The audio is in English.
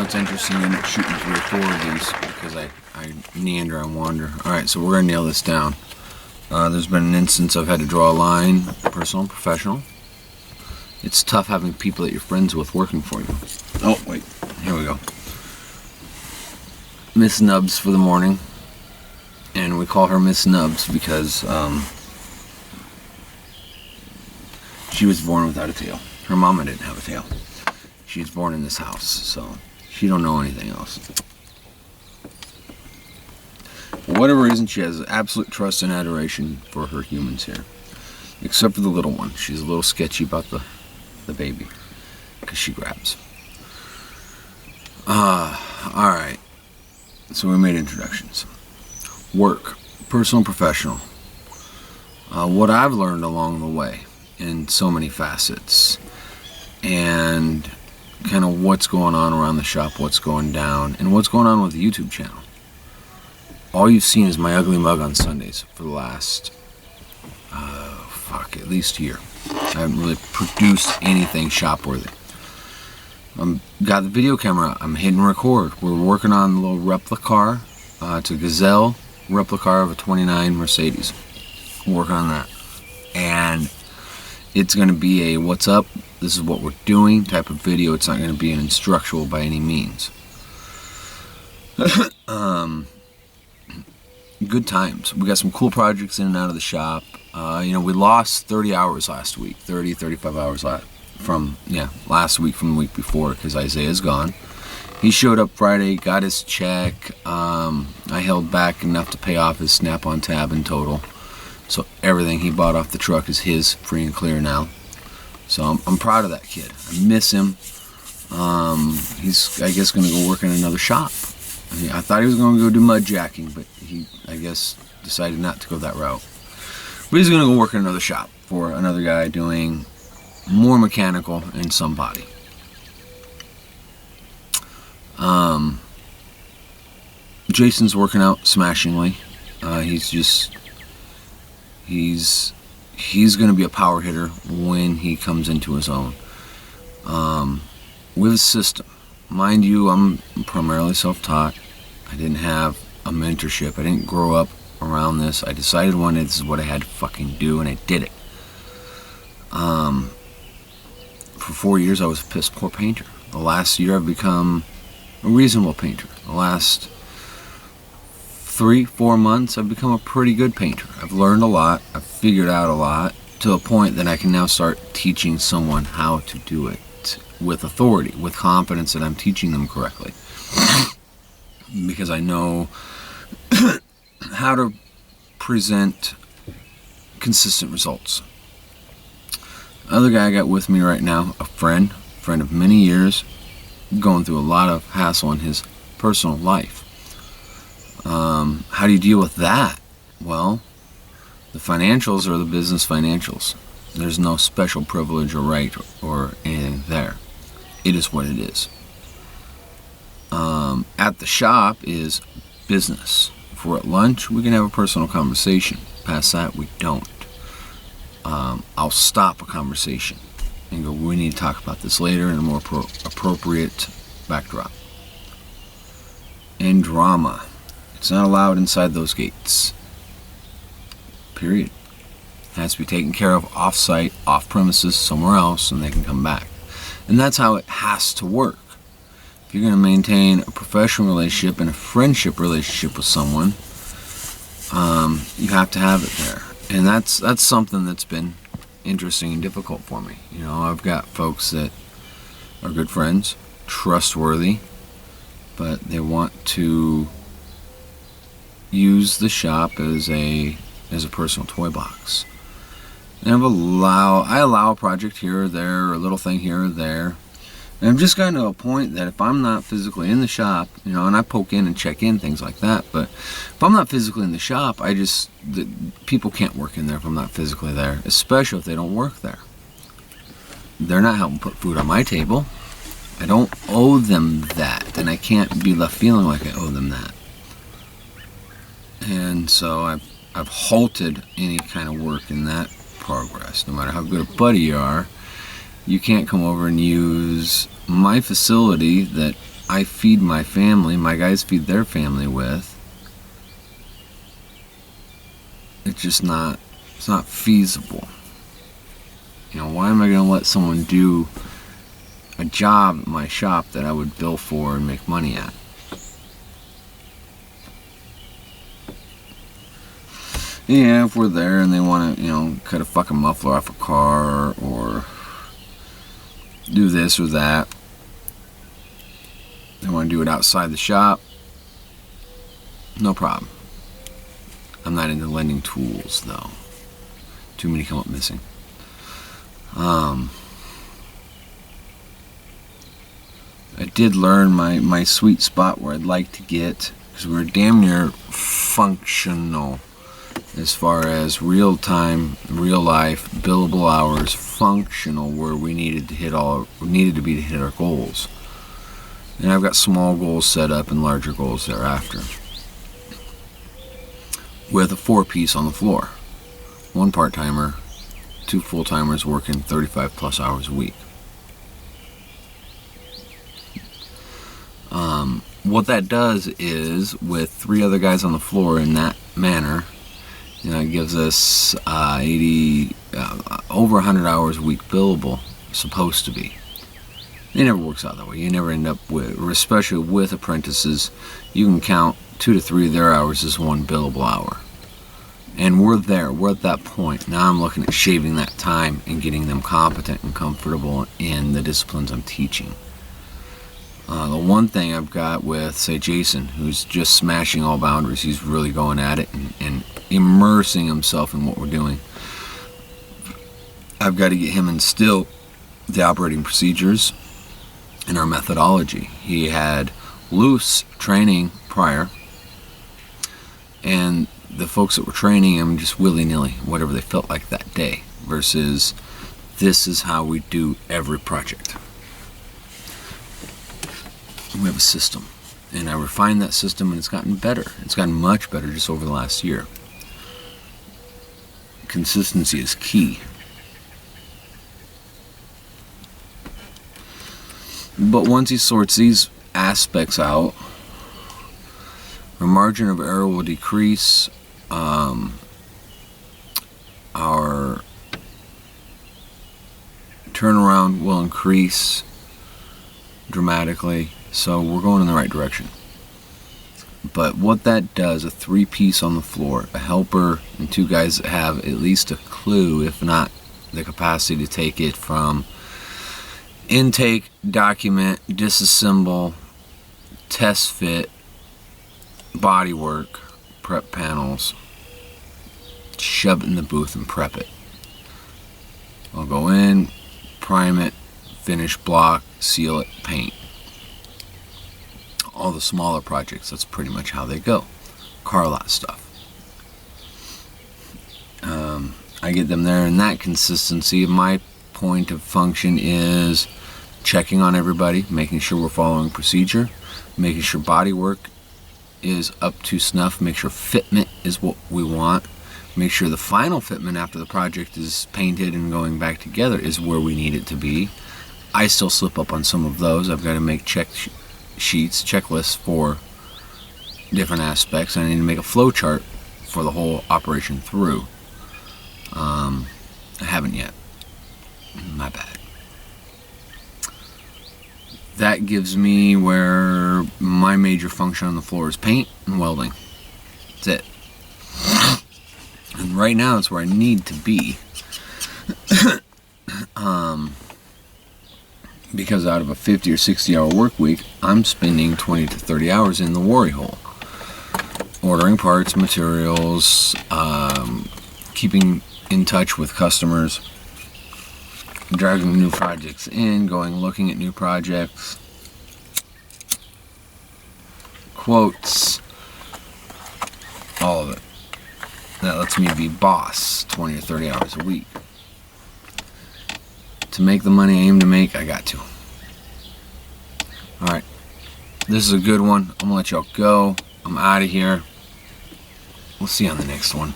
it's interesting, I end up shooting 3 or 4 of these because I meander and wander. Alright, so we're going to nail this down. There's been an instance I've had to draw a line, personal and professional. It's tough having people that you're friends with working for you. Oh, wait. Here we go. Miss Nubs for the morning. And we call her Miss Nubs because she was born without a tail. Her mama didn't have a tail. She was born in this house, so she don't know anything else. For whatever reason, she has absolute trust and adoration for her humans here. Except for the little one. She's a little sketchy about the baby. Because she grabs. Alright. So we made introductions. Work. Personal and professional. What I've learned along the way in so many facets. And kind of what's going on around the shop, what's going down, and what's going on with the YouTube channel. All you've seen is my ugly mug on Sundays for the last, at least a year. I haven't really produced anything shop-worthy. Got the video camera, I'm hitting record. We're working on a little replica car. It's a Gazelle replica car of a 29 Mercedes. Working on that. And it's going to be a what's up, this is what we're doing type of video. It's not going to be an instructional by any means. Good times. We got some cool projects in and out of the shop. We lost 30 hours last week. 35 hours last week from the week before because Isaiah's gone. He showed up Friday, got his check. I held back enough to pay off his Snap-on tab in total. So everything he bought off the truck is his, free and clear now. So I'm proud of that kid. I miss him. He's, I guess, going to go work in another shop. I thought he was going to go do mud jacking, but he, I guess, decided not to go that route. But he's going to go work in another shop for another guy doing more mechanical and some body. Jason's working out smashingly. He's going to be a power hitter when he comes into his own. With a system. Mind you, I'm primarily self-taught. I didn't have a mentorship. I didn't grow up around this. I decided one day this is what I had to fucking do, and I did it. For 4 years, I was a piss poor painter. The last year, I've become a reasonable painter. The last 3-4 months, I've become a pretty good painter. I've learned a lot. I've figured out a lot to a point that I can now start teaching someone how to do it with authority, with confidence that I'm teaching them correctly. Because I know how to present consistent results. Other guy I got with me right now, a friend of many years, going through a lot of hassle in his personal life. How do you deal with that? Well, the financials are the business financials. There's no special privilege or right or anything there. It is what it is. At the shop is business. If we're at lunch, we can have a personal conversation. Past that, we don't. I'll stop a conversation and go, we need to talk about this later in a more appropriate backdrop. And drama. It's not allowed inside those gates. Period. It has to be taken care of off-site, off-premises, somewhere else, and they can come back. And that's how it has to work. If you're going to maintain a professional relationship and a friendship relationship with someone, you have to have it there. And that's something that's been interesting and difficult for me. I've got folks that are good friends, trustworthy, but they want to use the shop as a personal toy box. And I allow a project here or there, or a little thing here or there. And I've just gotten to a point that if I'm not physically in the shop, and I poke in and check in, things like that, but if I'm not physically in the shop, people can't work in there if I'm not physically there, especially if they don't work there. They're not helping put food on my table. I don't owe them that, and I can't be left feeling like I owe them that. And so I've halted any kind of work in that progress. No matter how good a buddy you are, you can't come over and use my facility that I feed my family, my guys feed their family with, it's not feasible. Why am I going to let someone do a job at my shop that I would bill for and make money at? Yeah, if we're there and they want to, cut a fucking muffler off a car or do this or that, they want to do it outside the shop, no problem. I'm not into lending tools, though. Too many come up missing. I did learn my sweet spot where I'd like to get, because we're damn near functional as far as real time, real life, billable hours, functional where we needed to hit our goals. And I've got small goals set up and larger goals thereafter. With a 4-piece on the floor. 1 part-timer, 2 full-timers working 35 plus hours a week. What that does is, with 3 other guys on the floor in that manner, it gives us over 100 hours a week billable, supposed to be. It never works out that way. You never end up with, especially with apprentices, you can count 2 to 3 of their hours as 1 billable hour. And we're at that point. Now I'm looking at shaving that time and getting them competent and comfortable in the disciplines I'm teaching. The one thing I've got with, say, Jason, who's just smashing all boundaries, he's really going at it and immersing himself in what we're doing. I've got to get him instill the operating procedures and our methodology. He had loose training prior, and the folks that were training him just willy-nilly, whatever they felt like that day, versus this is how we do every project. We have a system, and I refined that system, and it's gotten better. It's gotten much better just over the last year. Consistency is key. But once he sorts these aspects out, our margin of error will decrease. Our turnaround will increase dramatically. So we're going in the right direction. But what that does, a 3-piece on the floor, a helper, and 2 guys that have at least a clue, if not the capacity to take it from intake, document, disassemble, test fit, body work, prep panels, shove it in the booth and prep it. I'll go in, prime it, finish block, seal it, paint. All the smaller projects, that's pretty much how they go. Car lot stuff. I get them there in that consistency. My point of function is checking on everybody, making sure we're following procedure, making sure body work is up to snuff, make sure fitment is what we want, make sure the final fitment after the project is painted and going back together is where we need it to be. I still slip up on some of those. I've got to make checklists for different aspects. I need to make a flow chart for the whole operation through. I haven't yet. My bad. That gives me where my major function on the floor is paint and welding. That's it. And right now it's where I need to be. Because out of a 50 or 60 hour work week, I'm spending 20 to 30 hours in the worry hole. Ordering parts, materials, keeping in touch with customers, dragging new projects in, looking at new projects, quotes, all of it. That lets me be boss 20 or 30 hours a week. To make the money I aim to make, I got to. Alright, this is a good one. I'm going to let y'all go. I'm out of here. We'll see you on the next one.